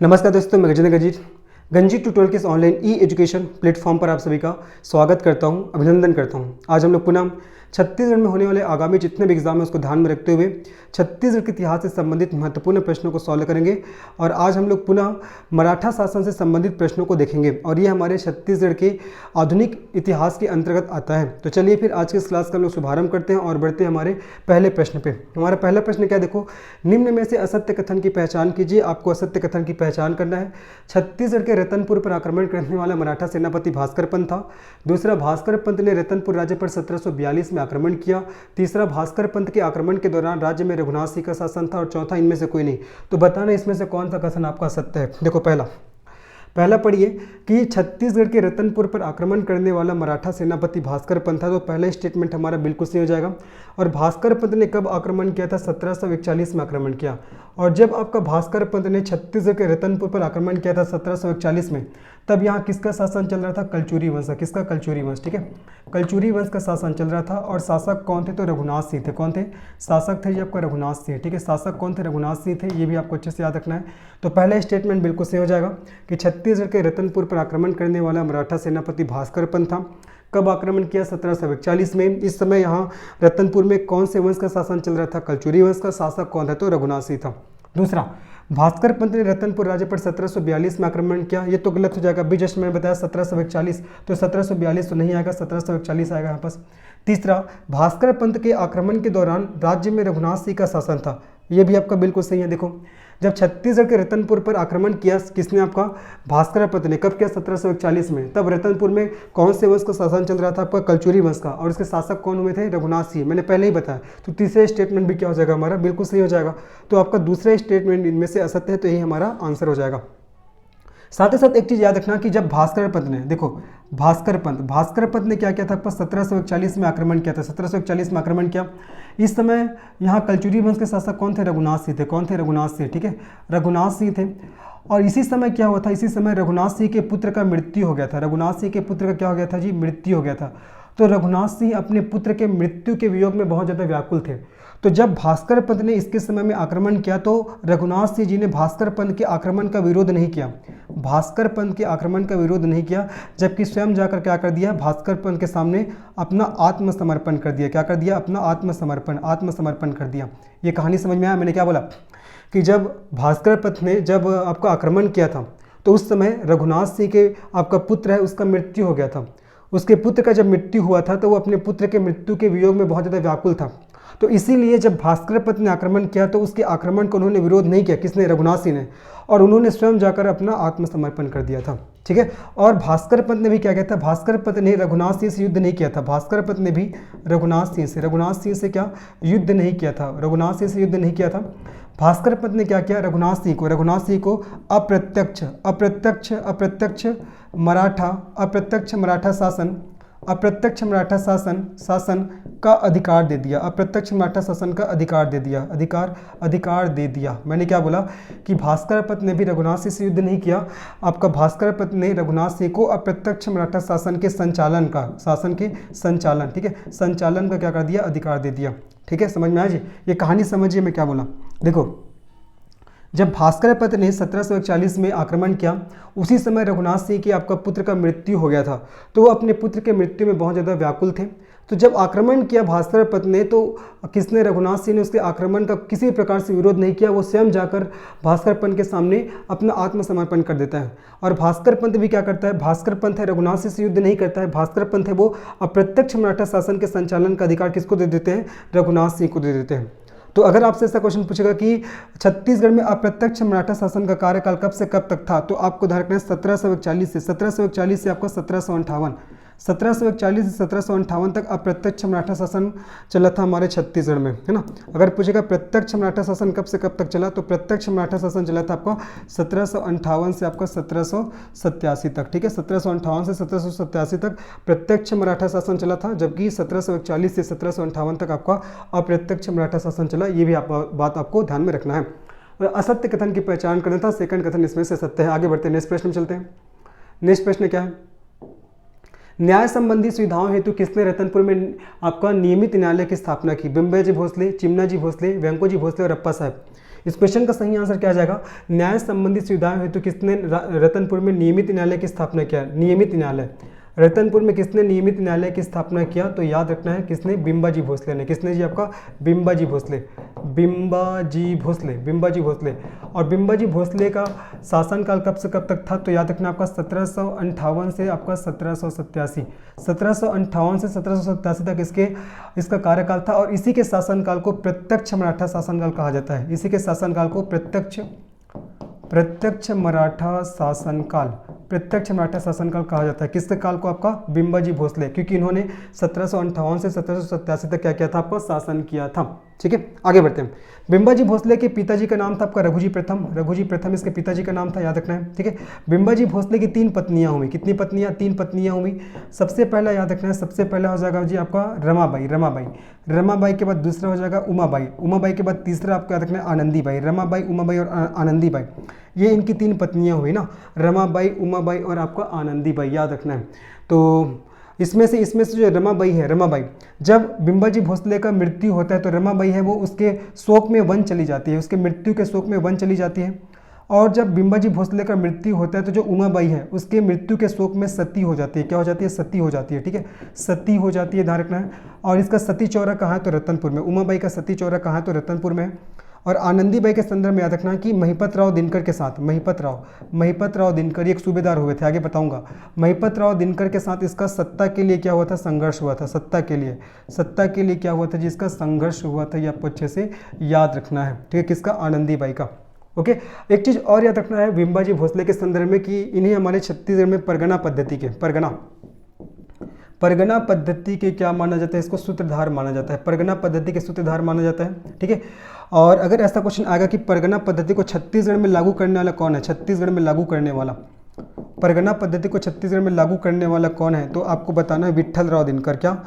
नमस्कार दोस्तों, मैं गजेंद्र गजीर गंजी ट्यूटोरियल के इस ऑनलाइन ई एजुकेशन प्लेटफॉर्म पर आप सभी का स्वागत करता हूं, अभिनंदन करता हूं। आज हम लोग पुनः छत्तीसगढ़ में होने वाले आगामी जितने भी एग्जाम है उसको ध्यान में रखते हुए छत्तीसगढ़ के इतिहास से संबंधित महत्वपूर्ण प्रश्नों को सॉल्व करेंगे। और आज हम लोग पुनः मराठा शासन से संबंधित प्रश्नों को देखेंगे और ये हमारे छत्तीसगढ़ के आधुनिक इतिहास के अंतर्गत आता है। तो चलिए फिर आज के इस क्लास का हम लोग शुभारंभ करते हैं और बढ़ते हैं हमारे पहले प्रश्न पे। हमारा पहला प्रश्न क्या, देखो, निम्न में से असत्य कथन की पहचान कीजिए। आपको असत्य कथन की पहचान करना है। छत्तीसगढ़ के रतनपुर पर आक्रमण करने वाला मराठा सेनापति भास्कर पंत था। दूसरा, भास्कर पंत ने रतनपुर राज्य पर 1742 में आक्रमण किया। तीसरा, भास्कर पंत के आक्रमण के दौरान राज्य में रघुनाथ सिंह का शासन था। और चौथा, इनमें से कोई नहीं। तो बताना इसमें से कौन सा कथन आपका सत्य है। देखो, पहला पढ़िए कि छत्तीसगढ़ के रतनपुर पर आक्रमण करने वाला मराठा सेनापति भास्कर पंत था। तो पहला स्टेटमेंट हमारा बिल्कुल सही हो जाएगा। और भास्कर पंत ने कब आक्रमण किया था? 1741 में आक्रमण किया। और जब आपका भास्कर पंत ने छत्तीसगढ़ के रतनपुर पर आक्रमण किया था 1741 में, तब यहाँ किसका शासन चल रहा था? कलचुरी वंश का। किसका? कलचुरी वंश। ठीक है, कलचुरी वंश का शासन चल रहा था। और शासक कौन थे? तो रघुनाथ सिंह थे। कौन थे? शासक थे ये आपका रघुनाथ सिंह। ठीक है, शासक कौन थे? रघुनाथ सिंह थे। ये भी आपको अच्छे से याद रखना है। तो पहला स्टेटमेंट बिल्कुल सही हो जाएगा कि छत्तीसगढ़ के रतनपुर पर आक्रमण करने वाला मराठा सेनापति भास्कर पंत था। कब आक्रमण किया? 1741 में। इस समय यहाँ रतनपुर में कौन से वंश का शासन चल रहा था? कलचुरी वंश का। शासक कौन था? तो रघुनाथ सिंह था। दूसरा, भास्कर पंत ने रतनपुर राज्य पर 1742 में आक्रमण किया। ये तो गलत हो जाएगा। अभी जस्ट मैंने बताया 1741, तो 1742 तो नहीं आएगा, 1741 आएगा यहाँ पास। तीसरा, भास्कर पंत के आक्रमण के दौरान राज्य में रघुनाथ सिंह का शासन था। ये भी आपका बिल्कुल सही है। देखो, जब छत्तीसगढ़ के रतनपुर पर आक्रमण किया किसने? आपका भास्कर पंत ने। कब किया? 1741 में। तब रतनपुर में कौन से वंश का शासन चल रहा था? आपका कलचुरी वंश का। और इसके शासक कौन हुए थे? रघुनाथ सिंह। मैंने पहले ही बताया। तो तीसरा स्टेटमेंट भी क्या हो जाएगा हमारा? बिल्कुल सही हो जाएगा। तो आपका दूसरा स्टेटमेंट इनमें से असत्य है, तो यही हमारा आंसर हो जाएगा। साथ ही साथ एक चीज याद रखना कि जब भास्कर पंत ने, देखो, भास्कर पंत ने क्या किया था? आपका 1741 में आक्रमण किया था। 1741 में आक्रमण किया। इस समय यहाँ कलचुरी वंश के शासक कौन थे? रघुनाथ सिंह थे। कौन थे? रघुनाथ सिंह। ठीक है, रघुनाथ सिंह थे। और इसी समय क्या हुआ था? इसी समय रघुनाथ सिंह के पुत्र का मृत्यु हो गया था। रघुनाथ सिंह के पुत्र का क्या हो गया था जी? मृत्यु हो गया था। तो रघुनाथ सिंह अपने पुत्र के मृत्यु के वियोग में बहुत ज़्यादा व्याकुल थे। तो जब भास्कर पंत ने इसके समय में आक्रमण किया तो रघुनाथ सिंह जी ने भास्कर पंत के आक्रमण का विरोध नहीं किया। भास्कर पंत के आक्रमण का विरोध नहीं किया, जबकि स्वयं जाकर क्या कर दिया? भास्कर पंत के सामने अपना आत्मसमर्पण कर दिया। क्या कर दिया? अपना आत्मसमर्पण कर दिया। ये कहानी समझ में आया? मैंने क्या बोला कि जब भास्कर पंत ने जब आपका आक्रमण किया था तो उस समय रघुनाथ सिंह के आपका पुत्र है उसका मृत्यु हो गया था। उसके पुत्र का जब मृत्यु हुआ था तो वो अपने पुत्र के मृत्यु के वियोग में बहुत ज़्यादा व्याकुल था। तो इसीलिए जब भास्कर पंत ने आक्रमण किया तो उसके आक्रमण को उन्होंने विरोध नहीं किया। किसने? रघुनाथ सिंह ने। और उन्होंने स्वयं जाकर अपना आत्मसमर्पण कर दिया था। ठीक है, और भास्कर पंत ने भी क्या किया था? भास्कर पंत ने रघुनाथ सिंह से युद्ध नहीं किया था। भास्कर पंत ने भी रघुनाथ सिंह से क्या? युद्ध नहीं किया था। रघुनाथ सिंह से युद्ध नहीं किया था। भास्कर पंत ने क्या किया? रघुनाथ सिंह को अप्रत्यक्ष मराठा शासन का अधिकार दे दिया। अप्रत्यक्ष मराठा शासन का अधिकार दे दिया। मैंने क्या बोला कि भास्कर पंत ने भी रघुनाथ सिंह से युद्ध नहीं किया। आपका भास्कर पंत ने रघुनाथ सिंह को अप्रत्यक्ष मराठा शासन के संचालन का ठीक है, संचालन का क्या कर दिया? अधिकार दे दिया। ठीक है, समझ में आया जी? ये कहानी समझिए मैं क्या बोला। देखो, जब भास्कर पंत ने 1741 में आक्रमण किया उसी समय रघुनाथ सिंह के आपका पुत्र का मृत्यु हो गया था। तो वो अपने पुत्र के मृत्यु में बहुत ज़्यादा व्याकुल थे। तो जब आक्रमण किया भास्कर पंत ने तो किसने? रघुनाथ सिंह ने उसके आक्रमण का किसी प्रकार से विरोध नहीं किया। वो स्वयं जाकर भास्कर पंत के सामने अपना आत्मसमर्पण कर देता है। और भास्कर पंत भी क्या करता है? भास्कर पंत है रघुनाथ सिंह से युद्ध नहीं करता है। भास्कर पंत है वो अप्रत्यक्ष मराठा शासन के संचालन का अधिकार किसको दे देते हैं? रघुनाथ सिंह को दे देते हैं। तो अगर आपसे ऐसा क्वेश्चन पूछेगा कि छत्तीसगढ़ में अप्रत्यक्ष मराठा शासन का कार्यकाल कब से कब तक था, तो आपको ध्यान रखना है 1741 से आपका 1758 1741 से 1758 तक अप्रत्यक्ष मराठा शासन चला था हमारे छत्तीसगढ़ में, है ना। अगर पूछेगा प्रत्यक्ष मराठा शासन कब से कब तक चला, तो प्रत्यक्ष मराठा शासन चला था आपका 1758 से आपका 1787 तक। ठीक है, 1758 से 1787 तक प्रत्यक्ष मराठा शासन चला था, जबकि 1741 से 1758 तक आपका अप्रत्यक्ष मराठा शासन चला। ये भी बात आपको ध्यान में रखना है। असत्य कथन की पहचान करना था, सेकंड कथन इसमें से सत्य है। आगे बढ़ते हैं, नेक्स्ट प्रश्न में चलते हैं। नेक्स्ट प्रश्न क्या है? न्याय संबंधी सुविधाओं हेतु किसने रतनपुर में आपका नियमित न्यायालय की स्थापना की? बिम्बे जी भोसले, चिमना जी भोसले, वेंको जी भोसले और अप्पा साहब। इस क्वेश्चन का सही आंसर क्या आ जाएगा, न्याय संबंधी सुविधाएं हेतु किसने रतनपुर में नियमित न्यायालय की स्थापना किया। नियमित न्यायालय, रतनपुर में किसने नियमित न्यायालय की स्थापना किया, तो याद रखना है किसने, बिंबाजी भोसले ने। किसने जी, आपका बिंबाजी भोसले, बिंबाजी भोसले, बिंबाजी भोसले। और बिंबाजी भोसले का शासनकाल कब से कब तक था, तो याद रखना आपका 1758 से आपका 1787, 1758 से 1787 तक इसका कार्यकाल था। और इसी के शासनकाल को प्रत्यक्ष मराठा शासनकाल कहा जाता है। इसी के शासनकाल को प्रत्यक्ष मराठा शासनकाल, प्रत्यक्ष मराठा शासनकाल कहा जाता है। किसके काल को, आपका बिंबाजी भोसले, क्योंकि इन्होंने 1758 से 1787 तक क्या किया था, आपका शासन किया था। ठीक है, आगे बढ़ते हैं। बिंबाजी भोसले के पिताजी का नाम था आपका रघुजी प्रथम, रघुजी प्रथम इसके पिताजी का नाम था, याद रखना है। ठीक है, बिंबाजी भोसले की 3 पत्नियां हुई। कितनी पत्नियां, 3 पत्नियां हुई। सबसे पहला याद रखना है, सबसे पहला हो जाएगा जी आपका रमाबाई, रमाबाई, रमाबाई के बाद दूसरा हो जाएगा उमाबाई, उमाबाई के बाद तीसरा आपको याद रखना है आनंदीबाई। रमाबाई, उमाबाई और आनंदीबाई, ये इनकी 3 पत्नियां हुई ना, रमाबाई, उमाबाई और आपका आनंदीबाई, याद रखना है। तो इसमें से जो रमाबाई है, रमाबाई, जब बिंबाजी भोसले का मृत्यु होता है तो रमाबाई है वो उसके शोक में वन चली जाती है, उसके मृत्यु के शोक में वन चली जाती है। और जब बिंबाजी भोसले का मृत्यु होता है तो जो उमाबाई है उसके मृत्यु के शोक में सती हो जाती है। क्या हो जाती है, सती हो जाती है। ठीक है, सती हो जाती है, ध्यान रखना है। और इसका सती चौरा कहाँ है, तो रतनपुर में। उमाबाई का सती चौरा कहाँ है, तो रतनपुर में। और आनंदीबाई के संदर्भ में याद रखना कि महिपत राव दिनकर के साथ, महिपत राव दिनकर एक सूबेदार हुए थे, आगे बताऊंगा। महिपत राव दिनकर के साथ इसका सत्ता के लिए क्या हुआ था, संघर्ष हुआ था। सत्ता के लिए क्या हुआ था, जिसका संघर्ष हुआ था, ये आपको अच्छे से याद रखना है। ठीक है, किसका, आनंदीबाई का। ओके, एक चीज और याद रखना है बिंबाजी भोसले के संदर्भ में कि इन्हें हमारे छत्तीसगढ़ में परगना पद्धति के क्या माना जाता है, इसको सूत्रधार माना जाता है। परगना पद्धति के सूत्रधार माना जाता है। ठीक है, और अगर ऐसा क्वेश्चन आएगा कि परगना पद्धति को छत्तीसगढ़ में लागू करने वाला कौन है, छत्तीसगढ़ में लागू करने वाला, परगना पद्धति को छत्तीसगढ़ में लागू करने वाला कौन है, तो आपको बताना है विट्ठल राव दिनकर। क्या,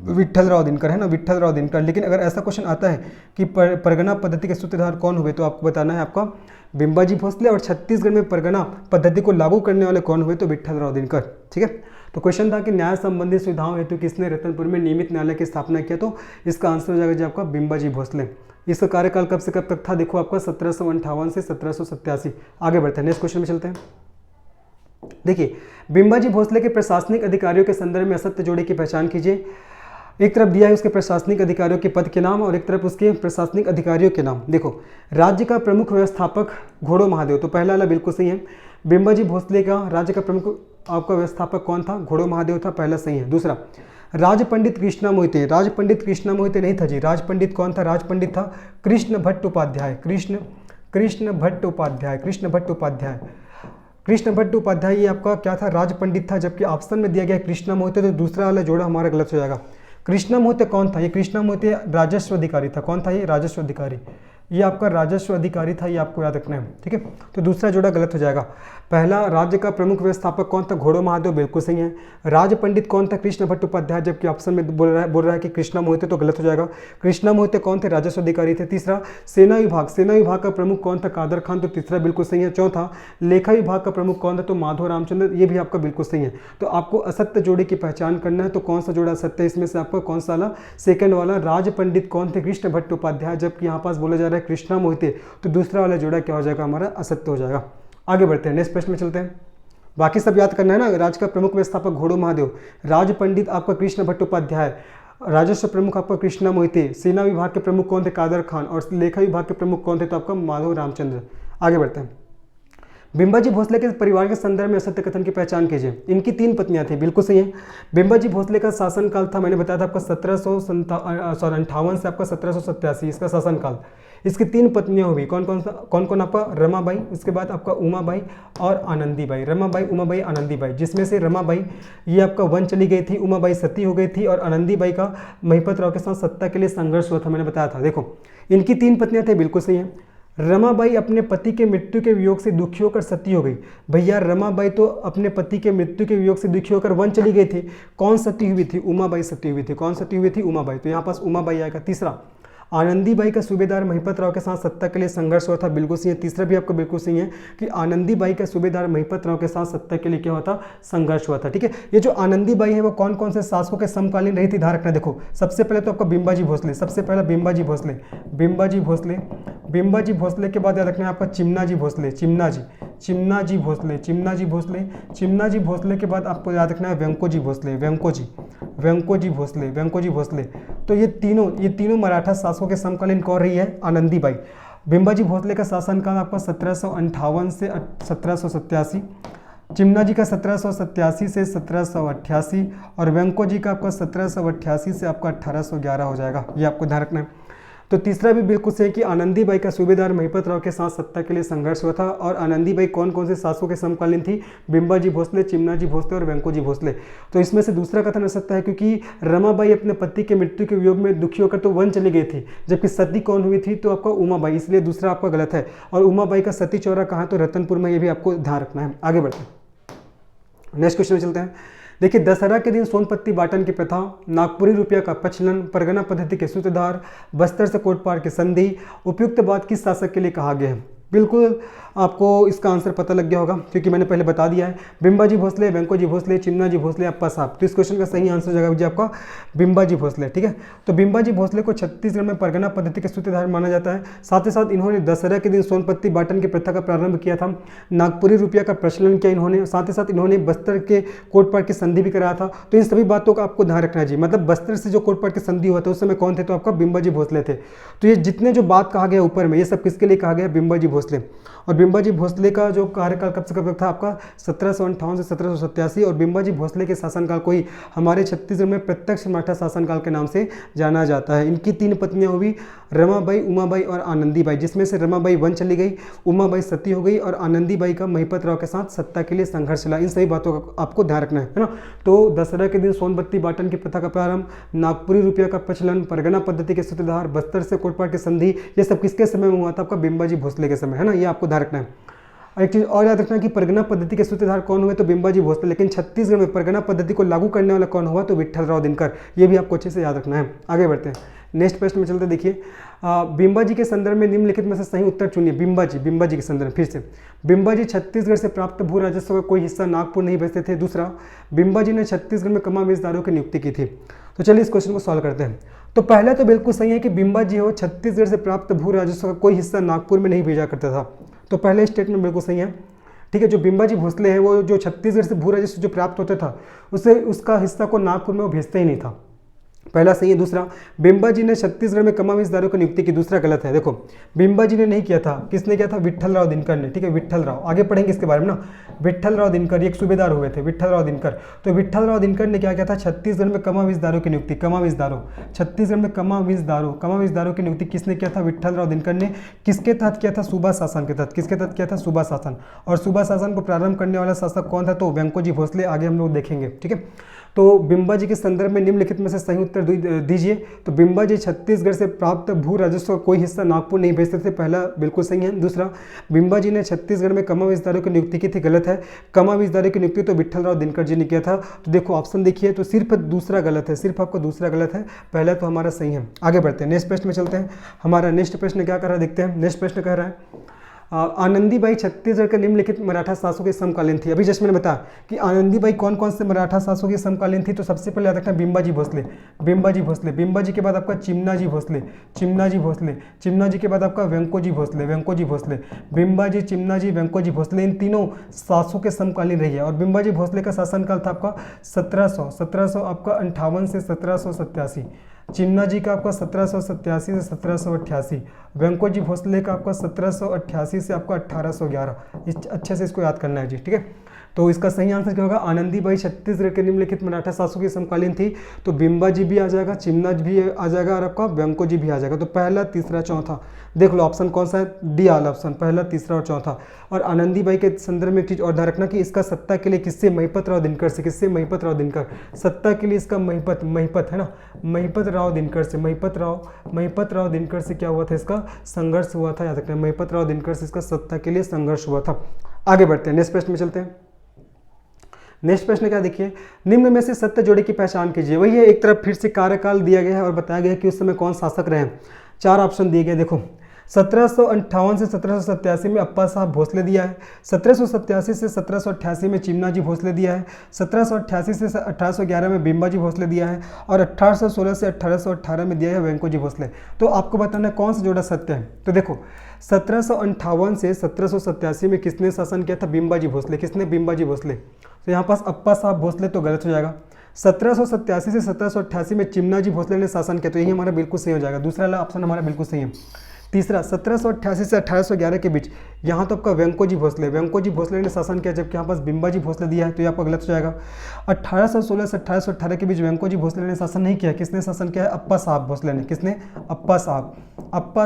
विट्ठल राव दिनकर है ना, विट्ठल राव दिनकर। लेकिन अगर ऐसा क्वेश्चन आता है कि परगना पद्धति के सूत्रधार कौन हुए, तो आपको बताना है आपका बिंबाजी भोसले। और छत्तीसगढ़ में परगना पद्धति को लागू करने वाले कौन हुए, तो विट्ठल राव दिनकर। ठीक है, तो क्वेश्चन था कि न्याय संबंधी सुविधाओं हेतु किसने रतनपुर में नियमित न्यायालय की स्थापना किया, तो इसका आंसर हो जाएगा जी आपका बिंबाजी भोसले। इसका कार्यकाल कब से कब तक था, देखो आपका 1758 से 1787। आगे बढ़ते हैं, नेक्स्ट क्वेश्चन में चलते हैं। देखिए, बिंबाजी भोसले के प्रशासनिक अधिकारियों के संदर्भ में असत्य जोड़े की पहचान कीजिए। एक तरफ दिया है उसके प्रशासनिक अधिकारियों के पद के नाम और एक तरफ उसके प्रशासनिक अधिकारियों के नाम। देखो, राज्य का प्रमुख व्यवस्थापक घोड़ो महादेव, तो पहला वाला बिल्कुल सही है। बिंबाजी भोसले का राज्य का प्रमुख आपका व्यवस्थापक कौन था, घोड़ो महादेव था, पहला सही है। दूसरा, राज पंडित कृष्णा मोहिते, राज पंडित कृष्णा मोहिते नहीं था जी। राज पंडित कौन था, राज पंडित था कृष्ण भट्ट उपाध्याय, कृष्ण भट्ट उपाध्याय, ये आपका क्या था, राज पंडित था। जबकि ऑप्शन में दिया गया कृष्णा मोहिते, तो दूसरा वाला जोड़ा हमारा गलत हो जाएगा। कृष्णा मोहिते कौन था, ये कृष्णा मोहिते राजस्व अधिकारी था। कौन था ये, राजस्व अधिकारी, ये आपका राजस्व अधिकारी था, ये आपको याद रखना है। ठीक है, तो दूसरा जोड़ा गलत हो जाएगा। पहला, राज्य का प्रमुख व्यवस्थापक कौन था, घोड़ो महादेव, बिल्कुल सही है। राज पंडित कौन था, कृष्ण भट्ट उपाध्याय, जबकि ऑप्शन में बोल रहा है कि कृष्णा मोहिते, तो गलत हो जाएगा। कृष्णा मोहिते कौन थे, राजस्व अधिकारी थे। तीसरा, सेना विभाग का प्रमुख कौन था, कादर खान, तो तीसरा बिल्कुल सही है। चौथा, लेखा विभाग का प्रमुख कौन था, तो माधव रामचंद्र, ये भी आपका बिल्कुल सही है। तो आपको असत्य जोड़े की पहचान करना है, तो कौन सा जोड़ा असत्य है इसमें से, आपका कौन सा वाला, सेकंड वाला। राज पंडित कौन थे, कृष्ण भट्ट उपाध्याय, जबकि यहाँ पास बोला जा रहा है कृष्णा मोहिते, तो दूसरा वाला जोड़ा क्या हो जाएगा, हमारा असत्य हो जाएगा। आगे बढ़ते हैं, नेक्स्ट प्रश्न में चलते हैं। बाकी सब याद करना है ना, राज्य का प्रमुख व्यवस्थापक घोड़ो महादेव, राज पंडित आपका कृष्ण भट्ट उपाध्याय, राजस्व प्रमुख आपका कृष्णा मोहिते, सेना विभाग के प्रमुख कौन थे, कादर खान, और लेखा विभाग के प्रमुख कौन थे, तो आपका माधव रामचंद्र। आगे बढ़ते हैं। बिंबाजी भोसले के परिवार के संदर्भ में असत्य कथन की पहचान कीजिए। इनकी 3 पत्नियां थी, बिल्कुल सही है। बिंबाजी भोसले का शासनकाल था, मैंने बताया था आपका 1758 से आपका 1787, इसका शासनकाल। इसकी 3 पत्नियां हुई, कौन कौन आपका, रमाबाई, उसके बाद आपका उमाबाई और आनंदीबाई। रमाबाई, उमाबाई, आनंदीबाई, जिसमें से रमाबाई ये आपका वन चली गई थी, उमाबाई सती हो गई थी, और आनंदीबाई का महिपत राव के साथ सत्ता के लिए संघर्ष हुआ था, मैंने बताया था। देखो, इनकी 3 पत्नियां थी, बिल्कुल सही है। रमाबाई अपने पति के मृत्यु के वियोग से दुखी होकर सती हो गई। भैया, रमाबाई तो अपने पति के मृत्यु के वियोग से दुखी होकर वन चली गई थी। कौन सती हुई थी, उमाबाई सती हुई थी। कौन सती हुई थी, उमाबाई, तो यहाँ पास उमाबाई आएगा। तीसरा, आनंदीबाई का सूबेदार महिपत राव के साथ सत्ता के लिए संघर्ष हुआ था, बिल्कुल सही है। तीसरा भी आपका बिल्कुल सही है कि आनंदीबाई का सूबेदार महिपत राव के साथ सत्ता के लिए क्या हुआ था, संघर्ष हुआ था। ठीक है, ये जो आनंदीबाई है वो कौन कौन से शासकों के समकालीन रही थी, ध्यान रखना। देखो सबसे पहले तो आपका बिंबाजी भोसले, सबसे पहला बिंबाजी भोसले, बिंबाजी भोसले, बिंबाजी भोसले के बाद याद रखना है आपका चिमनाजी भोसले, चिमनाजी, चिमनाजी भोसले, चिमनाजी भोसले, चिमनाजी भोसले के बाद आपको याद रखना है वेंकोजी भोसले, वेंकोजी, वेंकोजी भोसले, वेंकोजी भोसले। तो ये तीनों मराठा शासकों के समकालीन कौन रही है, आनंदीबाई। बिंबाजी भोसले का शासनकाल आपका 1758 से 1787, चिमनाजी का 1787 से 1788 और वेंकोजी का आपका 1788 से आपका 1811 हो जाएगा, ये आपको ध्यान रखना है। तो तीसरा भी बिल्कुल सही कि आनंदीबाई का सूबेदार महिपत राव के साथ सत्ता के लिए संघर्ष हुआ था। और आनंदीबाई कौन कौन से शासकों के समकालीन थी, बिंबाजी भोसले, चिमनाजी भोसले और वेंकोजी भोसले। तो इसमें से दूसरा कथन हो सकता है क्योंकि रमाबाई अपने पति के मृत्यु के वियोग में दुखी होकर तो वन चली गई थी, जबकि सती कौन हुई थी, तो आपका उमाबाई, इसलिए दूसरा आपका गलत है। और उमाबाई का सती चौरा कहाँ, तो रतनपुर में, ये भी आपको ध्यान रखना है। आगे बढ़ते हैं, नेक्स्ट क्वेश्चन में चलते हैं। देखिए, दशहरा के दिन सोनपत्ती बांटन की प्रथा, नागपुरी रुपया का प्रचलन, परगना पद्धति के सूत्रधार, बस्तर से कोटपार की संधि, उपयुक्त बात किस शासक के लिए कहा गया है। बिल्कुल आपको इसका आंसर पता लग गया होगा क्योंकि मैंने पहले बता दिया है, बिंबाजी भोसले, वेंकोजी भोसले, चिमनाजी भोसले, अप्पा साहब। तो इस क्वेश्चन का सही आंसर जाएगा जी आपका बिंबाजी भोसले। ठीक है, तो बिंबाजी भोसले को छत्तीसगढ़ में परगना पद्धति के सूत्रधार माना जाता है। साथ ही साथ इन्होंने दशहरा के दिन सोनपत्ती बांटन की प्रथा का प्रारंभ किया था, नागपुरी रुपया का प्रचलन किया इन्होंने, साथ ही साथ इन्होंने बस्तर के कोटपार की संधि भी कराया था। तो इन सभी बातों का आपको ध्यान रखना है जी, मतलब बस्तर से जो कोटपार की संधि हुआ था उस समय कौन थे, तो आपका बिंबाजी भोसले थे। तो ये जितने जो बात कहा गया ऊपर में, ये सब किसके लिए कहा गया, बिंबाजी भोसले। और बिंबाजी भोसले का जो कार्यकाल कब से कब तक था आपका 1758 से 1787 और बिंबाजी भोसले के शासनकाल को ही हमारे छत्तीसगढ़ में प्रत्यक्ष मराठा शासनकाल के नाम से जाना जाता है। इनकी 3 पत्नियां हुई, रमाबाई, उमाबाई और आनंदीबाई, जिसमें से रमाबाई वन चली गई, उमाबाई सती हो गई और आनंदीबाई का महिपत राव के साथ सत्ता के लिए संघर्ष चला। इन सभी बातों का आपको ध्यान रखना है ना। तो दशहरा के दिन सोनपत्ती बांटन की प्रथा का प्रारंभ, नागपुरी रुपया का प्रचलन, परगना पद्धति के सूत्रधार, बस्तर से कोटपार की संधि, ये सब किसके समय में हुआ था, आपका बिंबाजी भोसले के समय, है ना। ये आपको ध्यान रखना है। एक चीज़ और याद रखना कि परगना पद्धति के सूत्रधार कौन हुए, तो बिंबाजी भोसले, लेकिन छत्तीसगढ़ में परगना पद्धति को लागू करने वाला कौन हुआ, तो विट्ठल राव दिनकर। ये भी आपको अच्छे से याद रखना है। आगे बढ़ते हैं, नेक्स्ट प्रश्न में चलते। देखिए, बिंबाजी के संदर्भ में निम्नलिखित में से सही उत्तर चुनिए। बिंबाजी के संदर्भ में फिर से, बिंबाजी छत्तीसगढ़ से प्राप्त भू राजस्व का कोई हिस्सा नागपुर नहीं भेजते थे। दूसरा, बिंबाजी ने छत्तीसगढ़ में कमावेशदारों की नियुक्ति की थी। तो चलिए इस क्वेश्चन को सॉल्व करते हैं। तो पहला तो बिल्कुल सही है कि बिंबाजी हो छत्तीसगढ़ से प्राप्त भू राजस्व का कोई हिस्सा नागपुर में नहीं भेजा करता था। तो पहले स्टेटमेंट बिल्कुल सही है। ठीक है, जो बिंबाजी भोसले हैं वो जो छत्तीसगढ़ से भू राजस्व जो प्राप्त होता था उससे उसका हिस्सा को नागपुर में वो भेजते ही नहीं था। पहला सही है। दूसरा, बिंबाजी ने छत्तीसगढ़ में कमावेशदारों की नियुक्ति की, दूसरा गलत है। देखो, बिंबाजी ने नहीं किया था, किसने किया था, विट्ठल राव दिनकर ने। ठीक है, विट्ठल राव, आगे पढ़ेंगे इसके बारे में ना। विट्ठल राव दिनकर एक सूबेदार हुए थे, विट्ठल राव दिनकर। तो विट्ठल राव दिनकर ने क्या किया था, छत्तीसगढ़ में कमावेशदारों की नियुक्ति, कमावेशदारों, छत्तीसगढ़ में कमावेशदारों की नियुक्ति किसने किया था, विट्ठल राव दिनकर ने। किसके तहत किया था, सूबा शासन के तहत। किसके तहत किया था, सूबा शासन। और सूबा शासन को प्रारंभ करने वाला शासक कौन था, तो वेंकोजी भोसले। आगे हम लोग देखेंगे। ठीक है, तो बिंबाजी के संदर्भ में निम्नलिखित में से सही उत्तर दीजिए। तो बिंबाजी छत्तीसगढ़ से प्राप्त भू राजस्व का कोई हिस्सा नागपुर नहीं भेजते थे, पहला बिल्कुल सही है। दूसरा, बिंबाजी ने छत्तीसगढ़ में कमावेशदारों की नियुक्ति की थी, गलत है। कमावेशदारों की नियुक्ति तो विट्ठल राव दिनकर जी ने किया था। तो देखो ऑप्शन देखिए, तो सिर्फ दूसरा गलत है, सिर्फ आपका दूसरा गलत है, पहला तो हमारा सही है। आगे बढ़ते हैं, नेक्स्ट प्रश्न में चलते हैं। हमारा नेक्स्ट प्रश्न क्या कर रहा है, देखते हैं। नेक्स्ट प्रश्न कह रहा है, आनंदीबाई छत्तीसगढ़ के निम्नलिखित मराठा शासकों के समकालीन थी। अभी जस्ट मैंने बताया कि आनंदीबाई कौन कौन से मराठा शासकों के समकालीन थी। तो सबसे पहले याद रखना बिंबाजी भोसले, बिंबाजी भोसले। बिंबाजी के बाद आपका चिमनाजी भोसले, चिमनाजी भोसले। चिमनाजी के बाद आपका वेंकोजी भोसले, वेंकोजी भोसले। बिंबाजी, चिमनाजी, वेंकोजी भोसले, इन तीनों शासकों के समकालीन रही है। और बिंबाजी भोसले का शासनकाल था आपका 1700 आपका 58 से 1787। चिमनाजी का आपका 1787 से 1788। वेंकोजी भोसले का आपका 1788 से आपका 1811। इस अच्छे से इसको याद करना है जी। ठीक है, तो इसका सही आंसर क्या होगा, आनंदीबाई छत्तीसगढ़ के निम्नलिखित मराठा शासकों की समकालीन थी। तो बिंबाजी भी आ जाएगा, चिमनाजी भी आ जाएगा और आपका वेंकोजी भी आ जाएगा। तो पहला, तीसरा, चौथा देख लो ऑप्शन कौन सा है, डी वाला ऑप्शन, पहला, तीसरा और चौथा। और आनंदीबाई के संदर्भ में एक चीज़ और ध्यान रखना कि इसका सत्ता के लिए किससे, महिपत राव दिनकर से। किससे, महिपत राव दिनकर। सत्ता के लिए इसका महिपत है ना, महिपत राव दिनकर से। महिपत राव दिनकर से क्या हुआ था, इसका संघर्ष हुआ था, याद रखना। महिपत राव दिनकर से इसका सत्ता के लिए संघर्ष हुआ था। आगे बढ़ते हैं, नेक्स्ट प्रश्न में चलते हैं। नेक्स्ट प्रश्न क्या देखिए, निम्न में से सत्य जोड़े की पहचान कीजिए। वही है, एक तरफ फिर से कार्यकाल दिया गया है और बताया गया है कि उस समय कौन शासक रहे। 4 ऑप्शन दिए गए। देखो 1758 से 1787 में अप्पा साहब भोसले दिया है, 1787 से 1788 में चिमनाजी भोसले दिया है, 1788 से 1811 में बिम्बाजी भोसले दिया है, और 1816 से 1818 में दिया है वेंकोजी भोसले। तो आपको बताना है कौन सा जोड़ा सत्य है। तो देखो 1758 से 1787 में किसने शासन किया था? बिम्बाजी भोसले। किसने? बिम्बाजी भोसले। तो यहाँ पास अप्पा साहब भोसले तो गलत हो जाएगा। 1787 से 1788 में चिमनाजी भोसले ने शासन किया, तो यही हमारा बिल्कुल सही हो जाएगा, दूसरा वाला ऑप्शन हमारा बिल्कुल सही है। तीसरा 1788 से 1811 के बीच, यहाँ तो आपका वेंकोजी भोसले ने शासन किया, जबकि यहाँ पास बिम्बाजी भोसले दिया है, तो ये आपका गलत हो जाएगा। 1816 से 1818 के बीच वेंकोजी भोसले ने शासन नहीं किया, किसने शासन किया है? अप्पा साहब भोसले ने। किसने? अप्पा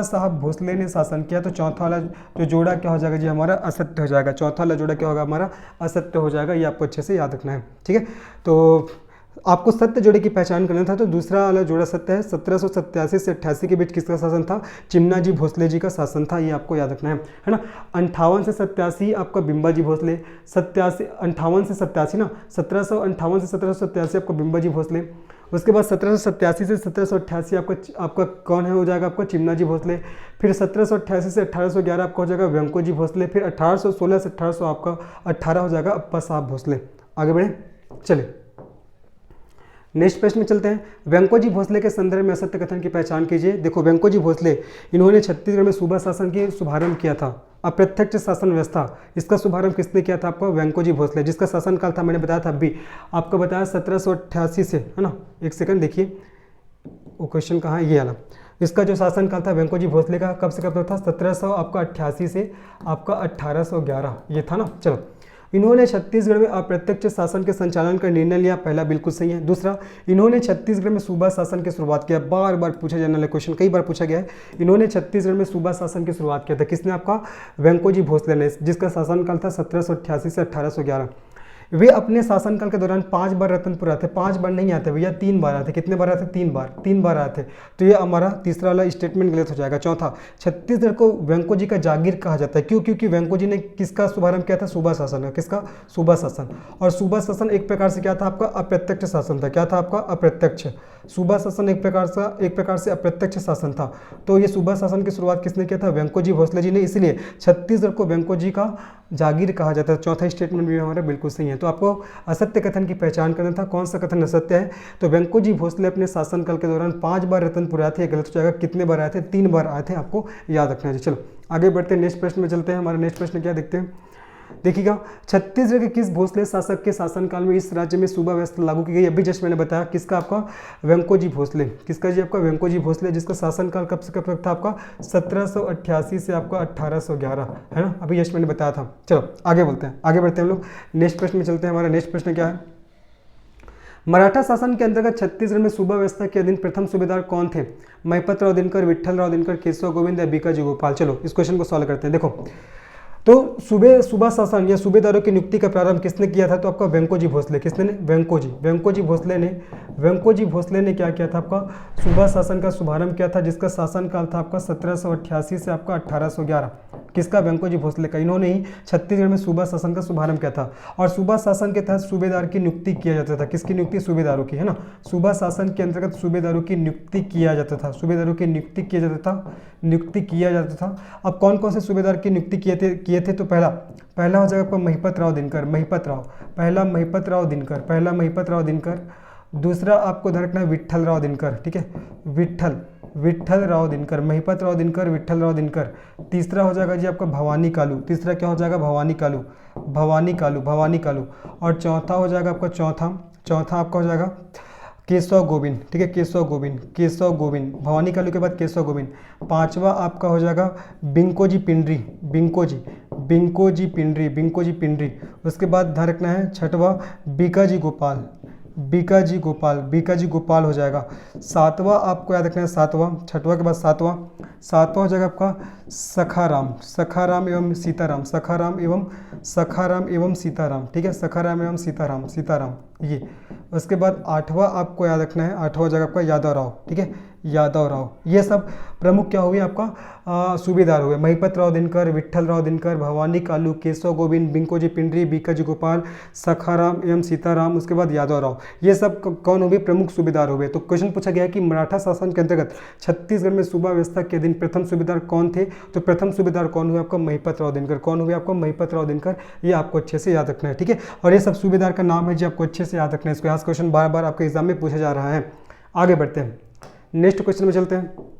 साहब भोसले ने शासन किया। तो चौथा वाला जो जोड़ा क्या हो जाएगा जी? हमारा असत्य हो जाएगा। चौथा वाला जोड़ा क्या होगा? हमारा असत्य हो जाएगा। ये आपको अच्छे से याद रखना है, ठीक है। तो आपको सत्य जोड़े की पहचान करना था, तो दूसरा वाला जोड़ा सत्य है। 1787 से 88 के बीच किसका शासन था? चिमनाजी भोसले जी का शासन था, ये आपको याद रखना है ना। 58 से 87 आपका बिम्बाजी भोसले, 58 से 87 ना, 1758 से 1787 आपका बिम्बाजी भोसले। उसके बाद 1787 से 1788 आपका कौन है हो जाएगा? आपका चिमनाजी भोसले। फिर 1788 से 1811 आपका हो जाएगा वेंकोजी भोसले। फिर 1816 से 1818 हो जाएगा अप्पा साहब भोसले। आगे बढ़े, चले नेक्स्ट प्रश्न में चलते हैं। वेंकोजी भोसले के संदर्भ में असत्य कथन की पहचान कीजिए। देखो वेंकोजी भोसले, इन्होंने छत्तीसगढ़ में सूबा शासन की शुभारंभ किया था। अप्रत्यक्ष शासन व्यवस्था, इसका शुभारंभ किसने किया था? आपका वेंकोजी भोसले, जिसका शासनकाल था मैंने बताया था अभी आपको बताया 1788 से, है ना। एक सेकंड देखिए वो क्वेश्चन कहाँ है, ये वाला। इसका जो शासनकाल था वेंकोजी भोसले का कब से कब तक था? 1788 से आपका 1811, ये था ना। चलो, इन्होंने छत्तीसगढ़ में अप्रत्यक्ष शासन के संचालन का निर्णय लिया, पहला बिल्कुल सही है। दूसरा, इन्होंने छत्तीसगढ़ में सूबा शासन की शुरुआत किया। बार बार पूछा जाने वाला क्वेश्चन, कई बार पूछा गया है। इन्होंने छत्तीसगढ़ में सूबा शासन की शुरुआत किया था, किसने? आपका वेंकोजी भोसले ने, जिसका शासनकाल था 1788 से 1811। वे अपने शासनकाल के दौरान 5 बार रतनपुर आए थे। 5 बार नहीं आते भैया, 3 बार आए थे। कितने बार आए थे? 3 बार आए थे। तो ये हमारा तीसरा वाला स्टेटमेंट गलत हो जाएगा। चौथा, छत्तीसगढ़ को वेंकोजी का जागीर कहा जाता है। क्यों? क्योंकि वेंकोजी ने किसका शुभारंभ किया था? सूबा शासन का। किसका? सूबा शासन। और सूबा शासन एक प्रकार से क्या था? आपका अप्रत्यक्ष शासन था। क्या था आपका? अप्रत्यक्ष। सूबा शासन एक प्रकार से अप्रत्यक्ष शासन था। तो ये सूबा शासन की शुरुआत किसने किया था? वेंकोजी भोसले जी ने। इसलिए छत्तीसगढ़ को वेंकोजी का जागीर कहा जाता है। चौथा स्टेटमेंट भी हमारा बिल्कुल सही है। तो आपको असत्य कथन की पहचान करना था, कौन सा कथन असत्य है? तो वेंकोजी भोसले अपने शासनकाल के दौरान 5 बार रतनपुर आए थे, गलत हो जाएगा। कितने बार आए थे? 3 बार आए थे, आपको याद रखना है। चलो आगे बढ़ते हैं, नेक्स्ट प्रश्न में चलते हैं। हमारा नेक्स्ट प्रश्न क्या देखते हैं, देखिएगा। छत्तीसगढ़ के किस भोसले शासक के शासनकाल में इस राज्य में सूबा व्यवस्था लागू की गई? अभी जस्ट मैंने बताया, किसका? आपका वेंकोजी भोसले। किसका जी? आपका वेंकोजी भोसले, जिसका शासनकाल कब से कब तक था? आपका 1788 से आपका 1811, है ना। अभी जस्ट मैंने बताया था। चलो आगे बोलते हैं, आगे बढ़ते हैं हम लोग, नेक्स्ट प्रश्न में चलते हैं। हमारा नेक्स्ट प्रश्न क्या है, मराठा शासन के अंतर्गत छत्तीसगढ़ में सूबा व्यवस्था के अधीन प्रथम सूबेदार कौन थे? महिपत राव दिनकर, विट्ठल राव दिनकर, केशव गोविंद या बीकाजी गोपाल। चलो इस क्वेश्चन को सॉल्व करते हैं। देखो तो सूबा शासन या सूबेदारों की नियुक्ति का प्रारंभ किसने किया था? तो आपका वेंकोजी भोसले। किसने ने? वेंकोजी भोसले ने क्या किया था? आपका सूबा शासन का शुभारंभ किया था, जिसका शासनकाल था आपका 1788 से आपका 1811। किसका? वेंकोजी भोसले का। इन्होंने ही छत्तीसगढ़ में सूबा शासन का शुभारंभ किया था। और सूबा शासन के तहत सूबेदार की नियुक्ति किया जाता था। किसकी नियुक्ति? सूबेदारों की, है ना। सूबा शासन के अंतर्गत सूबेदारों की नियुक्ति किया जाता था। अब कौन कौन से सूबेदार की नियुक्ति किए थे? तो पहला हो जाएगा आपका महिपत राव दिनकर। पहला महिपत राव दिनकर। दूसरा आपको ध्यान रखना है विट्ठल राव दिनकर, ठीक है। विट्ठल राव दिनकर, महिपत राव दिनकर, विट्ठल राव दिनकर। तीसरा हो जाएगा जी आपका भवानी कालू। तीसरा क्या हो जाएगा? भवानी कालू। और चौथा हो जाएगा आपका चौथा आपका हो जाएगा केशव गोविंद, ठीक है। केशव गोविंद, भवानी कालू के बाद केशव गोविंद। पांचवा आपका हो जाएगा बिंकोजी पिंडरी। उसके बाद ध्यान रखना है छठवा बीकाजी गोपाल हो जाएगा। सातवां आपको याद रखना है, छठवा के बाद सातवां हो जाएगा आपका सखाराम एवं सीताराम, ठीक है। सखाराम एवं सीताराम ये। उसके बाद आठवां आपको याद रखना है, आठवां हो जाएगा आपका यादव राव, ठीक है। यादव राव, ये सब प्रमुख क्या हुए आपका सूबेदार हुए। महिपत राव दिनकर, विट्ठल राव दिनकर, भवानी कालू, केशव गोविंद, बिंकोजी पिंडरी, बीकाजी गोपाल, सखाराम एवं सीताराम, उसके बाद यादव राव, ये सब कौन हुए, प्रमुख सूबेदार हुए। तो क्वेश्चन पूछा गया कि मराठा शासन के अंतर्गत छत्तीसगढ़ में सूबा व्यवस्था के अधीन प्रथम सूबेदार कौन थे। तो प्रथम सूबेदार कौन हुए आपका, महिपत राव दिनकर। कौन हुए आपका, महिपत राव दिनकर, ये आपको अच्छे से याद रखना है, ठीक है। और ये सब सूबेदार का नाम है जो आपको अच्छे से याद रखना है, इसको आज क्वेश्चन बार बार आपके एग्जाम में पूछा जा रहा है। आगे बढ़ते हैं, नेक्स्ट क्वेश्चन में चलते हैं।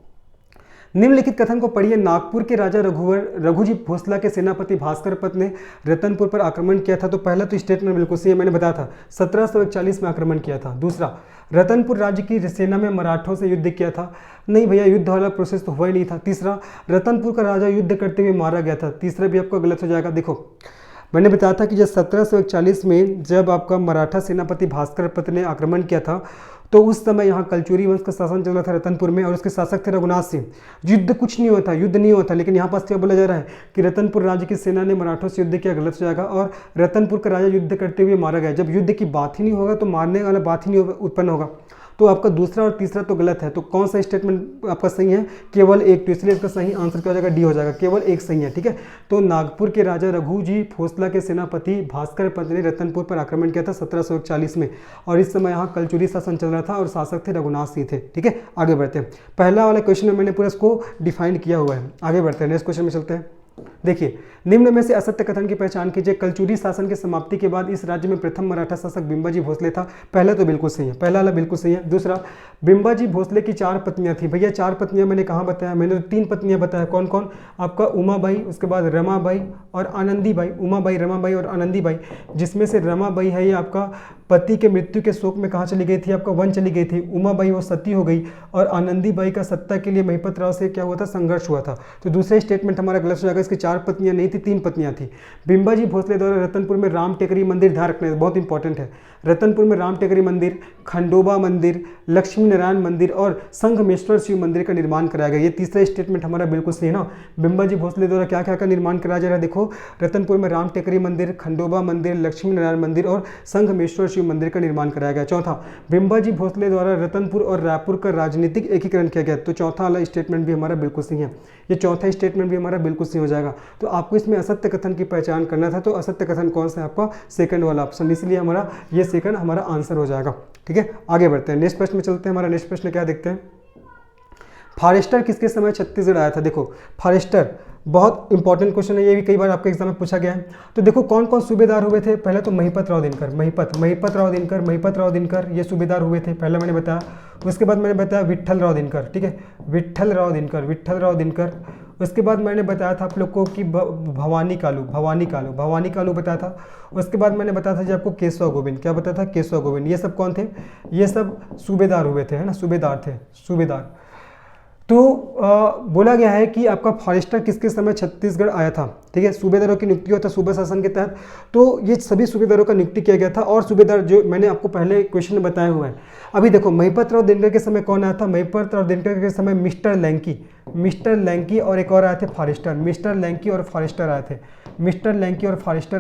निम्नलिखित कथन को पढ़िए। नागपुर के राजा रघुजी भोसला के सेनापति भास्कर पत ने रतनपुर पर आक्रमण किया था। तो पहला तो स्टेटमेंट बिल्कुल सही है, मैंने बताया था 1741 में आक्रमण किया था। दूसरा, रतनपुर राज्य की सेना में मराठों से युद्ध किया था। नहीं भैया, युद्ध वाला प्रोसेस तो हुआ ही नहीं था। तीसरा, रतनपुर का राजा युद्ध करते हुए मारा गया था। तीसरा भी आपका गलत हो जाएगा। देखो, मैंने बताया था कि जब 1741 में जब आपका मराठा सेनापति भास्कर पत ने आक्रमण किया था, तो उस समय यहाँ कलचुरी वंश का शासन चल रहा था रतनपुर में, और उसके शासक थे रघुनाथ सिंह। युद्ध कुछ नहीं हुआ था, युद्ध नहीं हुआ था, लेकिन यहाँ पास क्या बोला जा रहा है कि रतनपुर राज्य की सेना ने मराठों से युद्ध किया, गलत हो जाएगा। और रतनपुर का राजा युद्ध करते हुए मारा गया। जब युद्ध की बात ही नहीं होगा तो मारने वाला बात ही नहीं उत्पन्न होगा। तो आपका दूसरा और तीसरा तो गलत है। तो कौन सा स्टेटमेंट आपका सही है, केवल एक। तो इसलिए इसका सही आंसर क्या हो जाएगा, डी हो जाएगा, केवल एक सही है, ठीक है। तो नागपुर के राजा रघुजी भोसला के सेनापति भास्कर पत ने रतनपुर पर आक्रमण किया था 1741 में, और इस समय यहाँ कलचुरी शासन चल रहा था और शासक थे रघुनाथ सिंह थे, ठीक है। आगे बढ़ते हैं, पहला वाला क्वेश्चन में मैंने पूरा इसको डिफाइन किया हुआ है। आगे बढ़ते हैं, नेक्स्ट क्वेश्चन में चलते हैं। देखिए, निम्न में से असत्य कथन की पहचान कीजिए। कलचुरी शासन की समाप्ति के बाद इस राज्य में प्रथम मराठा शासक बिंबाजी भोसले था। पहला तो बिल्कुल सही है, पहला वाला बिल्कुल सही है। दूसरा, बिंबाजी भोसले की 4 पत्नियां थी। भैया 4 पत्नियां मैंने कहाँ बताया, मैंने तो 3 पत्नियां बताया। कौन कौन, आपका उमाबाई, उसके बाद रमाबाई और आनंदीबाई। उमाबाई, रमाबाई और आनंदीबाई, जिसमें से रमाबाई है ये आपका पति के मृत्यु के शोक में कहाँ चली गई थी, आपका वन चली गई थी। उमाबाई वो सती हो गई, और आनंदीबाई का सत्ता के लिए महिपत राव से क्या हुआ था, संघर्ष हुआ था। तो दूसरा स्टेटमेंट हमारा गलत हो जाएगा। इसकी 4 पत्नियां नहीं थी, 3 पत्नियां थी। बिंबाजी भोसले द्वारा रतनपुर में राम टेकरी मंदिर, ध्यान रखना है बहुत इंपॉर्टेंट है, रतनपुर में राम टेकरी मंदिर, खंडोबा मंदिर, लक्ष्मी नारायण मंदिर और संघमेश्वर शिव मंदिर का निर्माण कराया गया। ये तीसरा स्टेटमेंट हमारा बिल्कुल सही है ना। बिंबाजी भोसले द्वारा क्या क्या का निर्माण कराया जा रहा है, देखो, रतनपुर में राम टेकरी मंदिर, खंडोबा मंदिर, लक्ष्मी नारायण मंदिर और संघमेश्वर शिव मंदिर का निर्माण कराया गया। चौथा, बिंबाजी भोसले द्वारा रतनपुर और रायपुर का राजनीतिक एकीकरण किया गया। तो चौथा वाला स्टेटमेंट भी हमारा बिल्कुल सही है, ये चौथा स्टेटमेंट भी हमारा बिल्कुल सही हो जाएगा। तो आपको इसमें असत्य कथन की पहचान करना था, तो असत्य कथन कौन सा है आपका, सेकंड वाला ऑप्शन, इसलिए हमारा ये सेकंड हमारा आंसर हो जाएगा, ठीक है। आगे बढ़ते हैं, नेक्स्ट प्रश्न में चलते हैं। हमारा नेक्स्ट प्रश्न क्या देखते हैं, फॉरेस्टर किसके समय छत्तीसगढ़ आया था। देखो, फॉरेस्टर बहुत इंपॉर्टेंट क्वेश्चन है, ये भी कई बार आपके एग्जाम में पूछा गया है। तो देखो कौन कौन सूबेदार हुए थे। पहले तो महिपत राव दिनकर, महिपत राव दिनकर ये सूबेदार हुए थे, पहले मैंने बताया। उसके बाद मैंने बताया विट्ठल राव दिनकर, ठीक है, विट्ठल राव दिनकर। उसके बाद मैंने बताया था आप लोग को कि भवानी कालू बताया था। उसके बाद मैंने बताया था जी आपको केशव गोविंद, क्या बताया था, केशव गोविंद। ये सब कौन थे, ये सब सूबेदार हुए थे, है ना, सूबेदार। तो बोला गया है कि आपका फॉरेस्टर किसके समय छत्तीसगढ़ आया था, ठीक है। सूबेदारों की नियुक्ति होता है सूबा शासन के तहत, तो ये सभी सूबेदारों का नियुक्ति किया गया था। और सूबेदार जो मैंने आपको पहले क्वेश्चन में बताया हुआ है। अभी देखो, महिपत राव दिनकर के समय कौन आया था, महिपत राव दिनकर के समय मिस्टर लैंकी और एक और आए थे फॉरेस्टर, मिस्टर लैंकी और फॉरेस्टर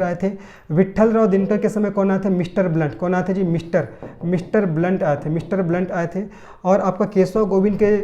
आए थे। विट्ठल राव दिनकर के समय कौन आए थे, मिस्टर ब्लंट। कौन आए थे जी, मिस्टर ब्लंट आए थे। और आपका केशव गोविंद के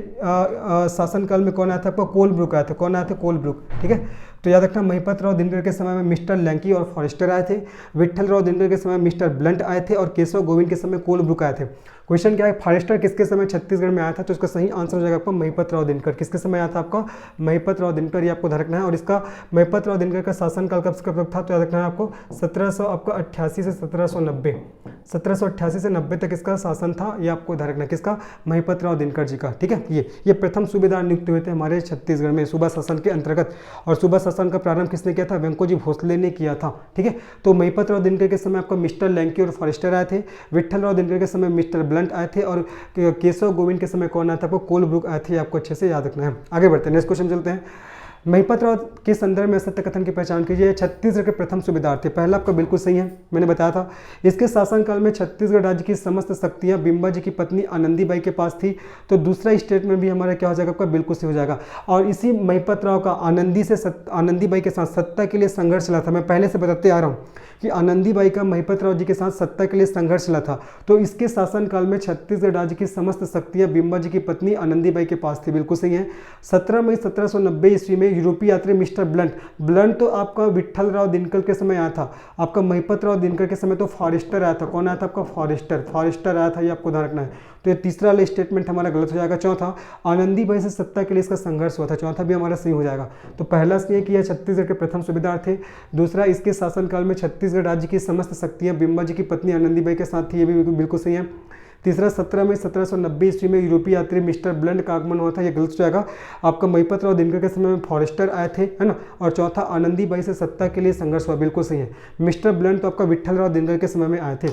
शासनकाल में कौन आया था, आपका कोलब्रुक आए थे। कौन आए थे, कोलब्रुक, ठीक है। तो याद रखना, महिपत राव दिनकर के समय में मिस्टर लैंकी और फॉरेस्टर आए थे, विट्ठल राव दिनकर के समय मिस्टर ब्लंट आए थे, और केशव गोविंद के समय कोलब्रुक आए थे। क्वेश्चन क्या है, फॉरेस्टर किसके समय छत्तीसगढ़ में आया था, तो इसका सही आंसर हो जाएगा आपका महिपत राव दिनकर। किसके समय आया था आपका, महिपत राव दिनकर, ये आपको ध्यान रखना है। और इसका महिपत राव दिनकर का शासनकाल कब से कब तक था, तो याद रखना है आपको 1788 से 1790, 1788 से 90 तक इसका शासन था, ये आपको ध्यान रखना है, किसका, महिपत राव दिनकर जी का, ठीक है। ये प्रथम सूबेदार नियुक्त हुए थे हमारे छत्तीसगढ़ में सूबा शासन के अंतर्गत। और सूबा शासन का प्रारंभ किसने किया था, वेंकोजी भोसले ने किया था, ठीक है। तो महिपत राव दिनकर के समय आपका मिस्टर लैंकी और फॉरेस्टर आए थे, विट्ठल राव दिनकर के समय मिस्टर ब्लंट आए थे, और केशव गोविंद के समय कौन आया था, आपको कोलब्रुक आए थे। आपको अच्छे से याद रखना है। आगे बढ़ते हैं, नेक्स्ट क्वेश्चन चलते हैं। महिपत राव के संदर्भ में असत्य कथन की पहचान कीजिए। छत्तीसगढ़ के प्रथम सूबेदार थे। पहला आपका बिल्कुल सही है, मैंने बताया था। इसके शासनकाल में छत्तीसगढ़ राज्य की समस्त शक्तियां बिंबा जी की पत्नी आनंदीबाई के पास थी। तो दूसरा स्टेटमेंट भी हमारा क्या हो जाएगा, आपका बिल्कुल सही हो जाएगा। और इसी महिपत राव का आनंदीबाई के साथ सत्ता के लिए संघर्ष चला था। मैं पहले से बताते आ रहा हूँ कि आनंदीबाई का महिपत राव जी के साथ सत्ता के लिए संघर्ष चला था। तो इसके शासनकाल में छत्तीसगढ़ राज्य की समस्त शक्तियां बिंबा जी की पत्नी आनंदीबाई के पास थी। बिल्कुल सही है। 17 मई 1790 ईस्वी में यूरोपीय यात्री मिस्टर ब्लंट तो आपका विट्ठल राव दिनकर के समय आया था। आपका महिपत राव दिनकर के समय तो फॉरेस्टर आया था। कौन आया था, आपका फॉरेस्टर आया था, ये आपको ध्यान रखना है। तो ये तीसरा वाला स्टेटमेंट हमारा गलत हो जाएगा। चौथा, आनंदीबाई से सत्ता के लिए इसका संघर्ष हुआ था। चौथा भी हमारा सही हो जाएगा। तो पहला सही है कि यह छत्तीसगढ़ के प्रथम सूबेदार थे। दूसरा, इसके शासनकाल में छत्तीसगढ़ राज्य की समस्त शक्तियां बिंबा जी की पत्नी आनंदीबाई के साथ थी, ये भी बिल्कुल सही है। तीसरा, 17 मई 1790 ईस्वी में यूरोपीय यात्री मिस्टर ब्लंट का आगमन हुआ था, यह गलत हो जाएगा। आपका महिपत राव दिनकर के समय में फॉरेस्टर आए थे, है ना। और चौथा, आनंदीबाई से सत्ता के लिए संघर्ष हुआ, बिल्कुल सही है। मिस्टर ब्लंट तो आपका विट्ठल राव दिनकर के समय में आए थे।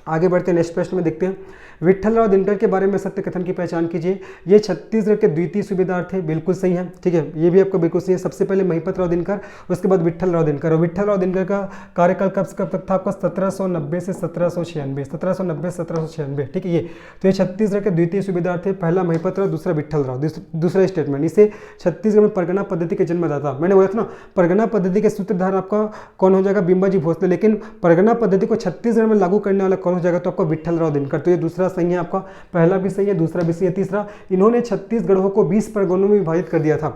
आगे बढ़ते हैं, नेक्स्ट प्रश्न में देखते हैं। विट्ठल राव दिनकर के बारे में सत्य कथन की पहचान कीजिए। ये छत्तीसगढ़ के द्वितीय सूबेदार थे, बिल्कुल सही है, ठीक है, ये भी आपका बिल्कुल सही है। सबसे पहले महिपत राव दिनकर, उसके बाद विट्ठल राव दिनकर। और विट्ठल राव दिनकर का कार्यकाल कब तक था, आपका 1790 से 1796, 1790 1796, ठीक है। ये तो ये छत्तीसगढ़ के द्वितीय सूबेदार थे। पहला महिपत राव, दूसरा विट्ठल राव। दूसरा स्टेटमेंट, इसे छत्तीसगढ़ में परगना पद्धति के जन्मदाता, मैंने बोला था ना, परगना पद्धति के सूत्रधार आपका कौन हो जाएगा, बिंबा जी भोसले। लेकिन परगना पद्धति को छत्तीसगढ़ में लागू करने वाला कौन हो जाएगा, तो आपका विट्ठल राव दिनकर। तो ये दूसरा सही है आपका, पहला भी सही है, दूसरा भी सही है। तीसरा, इन्होंने छत्तीसगढ़ों को 20 परगनों में विभाजित कर दिया था।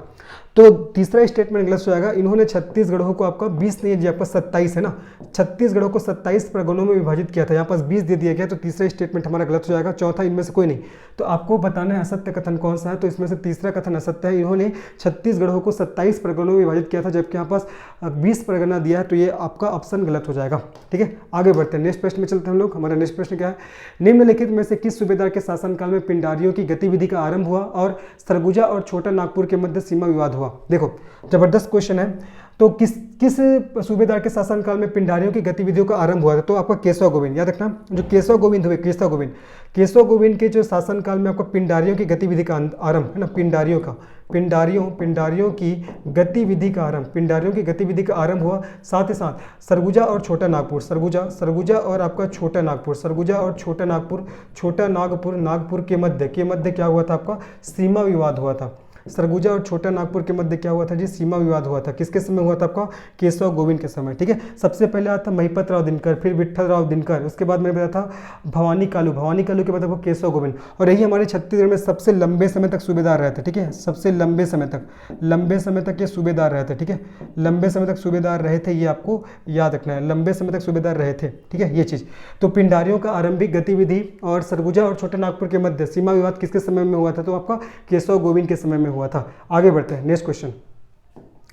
तो तीसरा स्टेटमेंट गलत हो जाएगा। इन्होंने छत्तीसगढ़ों को, आपका 20 नहीं है जी, आपका 27 है ना, छत्तीसगढ़ों को 27 परगनों में विभाजित किया था, यहाँ पास 20 दे दिया गया। तो तीसरा स्टेटमेंट हमारा गलत हो जाएगा। चौथा, इनमें से कोई नहीं। तो आपको बताना है असत्य कथन कौन सा है। तो इसमें से तीसरा कथन असत्य है। इन्होंने छत्तीसगढ़ों को 27 परगनों में विभाजित किया था, जबकि यहाँ पास 20 परगना दिया है। तो ये आपका ऑप्शन गलत हो जाएगा, ठीक है। आगे बढ़ते हैं, नेक्स्ट प्रश्न में चलते हैं हम लोग। हमारा नेक्स्ट प्रश्न क्या है, निम्नलिखित में से किस सूबेदार के शासनकाल में पिंडारियों की गतिविधि का आरंभ हुआ और सरगुजा और छोटा नागपुर के मध्य सीमा विवाद हुआ। देखो, जबरदस्त क्वेश्चन है। तो किस सूबेदार के शासनकाल में पिंडारियों की गतिविधियों का आरंभ हुआ था, तो आपका केशव गोविंद, याद रखना, जो केशव गोविंद हुए, केशव गोविंद के जो शासनकाल में आपको पिंडारियों की गतिविधि का आरंभ, है ना, पिंडारियों की गतिविधि का आरंभ हुआ। साथ ही साथ सरगुजा और छोटा नागपुर, सरगुजा और आपका छोटा नागपुर के मध्य क्या हुआ था, आपका सीमा विवाद हुआ था। सरगुजा और छोटा नागपुर के मध्य क्या हुआ था जी, सीमा विवाद हुआ था। किसके समय हुआ था, आपका केशव गोविंद के समय, ठीक है। सबसे पहले आता महिपत राव दिनकर, फिर विट्ठल राव दिनकर, उसके बाद मैंने बताया था भवानी कालू के बाद आपको केशव गोविंद। और यही हमारे छत्तीसगढ़ में सबसे लंबे समय तक सूबेदार रहे थे, ठीक है, सबसे लंबे समय तक ये सूबेदार रहे थे, ठीक है, लंबे समय तक सूबेदार रहे थे, ये आपको याद रखना है, लंबे समय तक सूबेदार रहे थे, ठीक है, ये चीज़। तो पिंडारियों का आरंभिक गतिविधि और सरगुजा और छोटा नागपुर के मध्य सीमा विवाद किसके समय में हुआ था, तो आपका केशव गोविंद के समय में हुआ था। आगे बढ़ते हैं, नेक्स्ट क्वेश्चन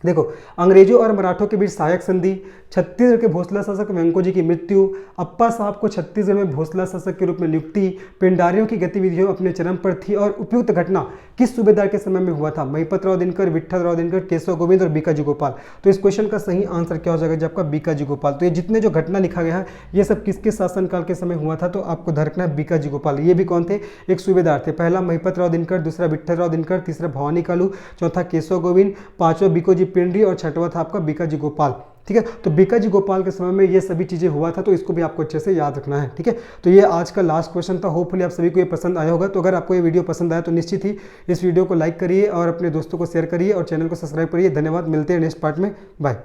देखो। अंग्रेजों और मराठों के बीच सहायक संधि, छत्तीसगढ़ के भोसला शासक वेंको जी की मृत्यु, अप्पा साहब को छत्तीसगढ़ में भोसला शासक के रूप में नियुक्ति, पिंडारियों की गतिविधियों अपने चरम पर थी और उपयुक्त घटना किस सूबेदार के समय में हुआ था, महिपत राव दिनकर, विट्ठल राव दिनकर, केशव गोविंद और बीकाजी गोपाल। तो इस क्वेश्चन का सही आंसर क्या हो जाएगा जी, आपका बीकाजी गोपाल। तो ये जितने जो घटना लिखा गया है ये सब किसके शासनकाल के समय हुआ था, तो आपको ध्यान रखना है बीकाजी गोपाल। ये भी कौन थे, एक सूबेदार थे। पहला महिपत राव दिनकर, दूसरा विट्ठल राव दिनकर, तीसरा भवानी कालू, चौथा केशव गोविंद, पांचवा बीकोजी पिंडरी और छठवां था आपका बीकाजी गोपाल, ठीक है। तो बीकाजी गोपाल के समय में ये सभी चीजें हुआ था, तो इसको भी आपको अच्छे से याद रखना है, ठीक है। तो ये आज का लास्ट क्वेश्चन था। होपफुली आप सभी को ये पसंद आया होगा। तो अगर आपको ये वीडियो पसंद आया तो निश्चित ही इस वीडियो को लाइक करिए और अपने दोस्तों को शेयर करिए और चैनल को सब्सक्राइब करिए। धन्यवाद, मिलते हैं नेक्स्ट पार्ट में, बाय।